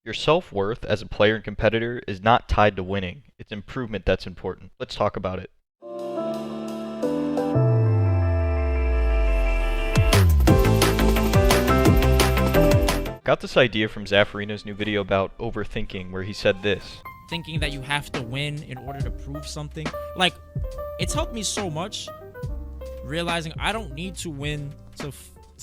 Your self-worth as a player and competitor is not tied to winning. It's improvement that's important. Let's talk about it. Got this idea from Zaffarino's new video about overthinking, where he said this. Thinking that you have to win in order to prove something. Like, it's helped me so much realizing I don't need to win to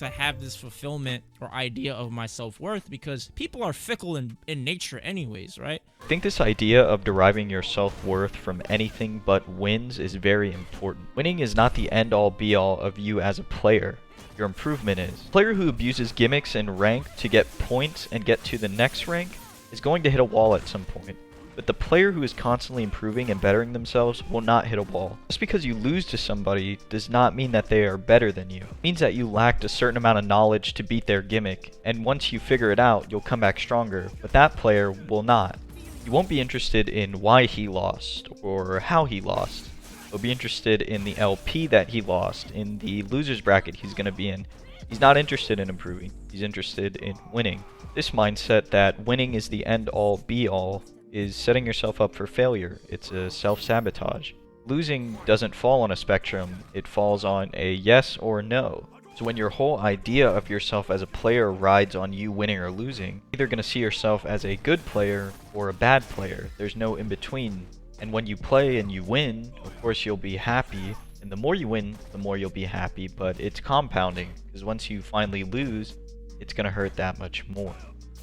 have this fulfillment or idea of my self-worth, because people are fickle in nature anyways, right? I think this idea of deriving your self-worth from anything but wins is very important. Winning is not the end-all be-all of you as a player. Your improvement is. A player who abuses gimmicks and rank to get points and get to the next rank is going to hit a wall at some point. But the player who is constantly improving and bettering themselves will not hit a wall. Just because you lose to somebody does not mean that they are better than you. It means that you lacked a certain amount of knowledge to beat their gimmick, and once you figure it out, you'll come back stronger, but that player will not. You won't be interested in why he lost or how he lost. You'll be interested in the LP that he lost, in the loser's bracket he's going to be in. He's not interested in improving. He's interested in winning. This mindset that winning is the end-all be-all is setting yourself up for failure. It's a self-sabotage. Losing doesn't fall on a spectrum. It falls on a yes or no. So when your whole idea of yourself as a player rides on you winning or losing, you're either going to see yourself as a good player or a bad player. There's no in-between. And when you play and you win, of course you'll be happy. And the more you win, the more you'll be happy. But it's compounding, because once you finally lose, it's going to hurt that much more.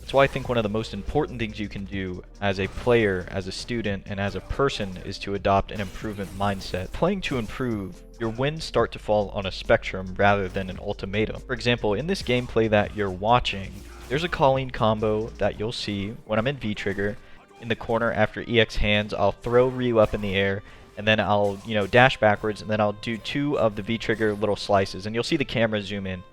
That's why I think one of the most important things you can do as a player, as a student, and as a person is to adopt an improvement mindset. Playing to improve, your wins start to fall on a spectrum rather than an ultimatum. For example, in this gameplay that you're watching, there's a Colleen combo that you'll see when I'm in V-Trigger. In the corner after EX hands, I'll throw Ryu up in the air, and then I'll, dash backwards, and then I'll do 2 of the V-Trigger little slices, and you'll see the camera zoom in.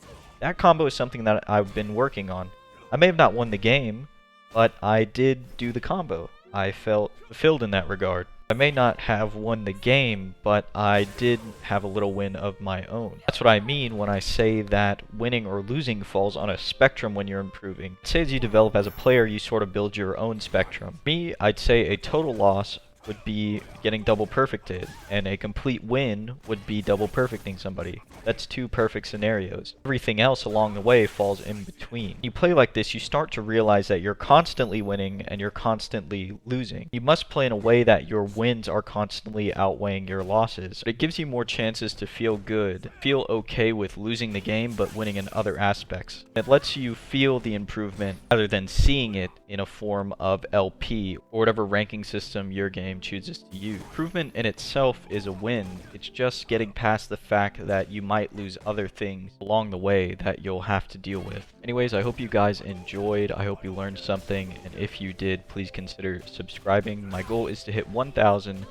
That combo is something that I've been working on. I may have not won the game, but I did do the combo. I felt fulfilled in that regard. I may not have won the game, but I did have a little win of my own. That's what I mean when I say that winning or losing falls on a spectrum when you're improving. Say as you develop as a player, you sort of build your own spectrum. Me, I'd say a total loss would be getting double perfected, and a complete win would be double perfecting somebody. That's 2 perfect scenarios. Everything else along the way falls in between. When you play like this, you start to realize that you're constantly winning and you're constantly losing. You must play in a way that your wins are constantly outweighing your losses. It gives you more chances to feel good, feel okay with losing the game but winning in other aspects. It lets you feel the improvement rather than seeing it in a form of LP or whatever ranking system your game chooses to use. Improvement in itself is a win. It's just getting past the fact that you might lose other things along the way that you'll have to deal with. Anyways, I hope you guys enjoyed. I hope you learned something, and if you did, please consider subscribing. My goal is to hit 1,000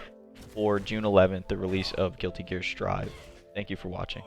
for June 11th, the release of Guilty Gear Strive. Thank you for watching.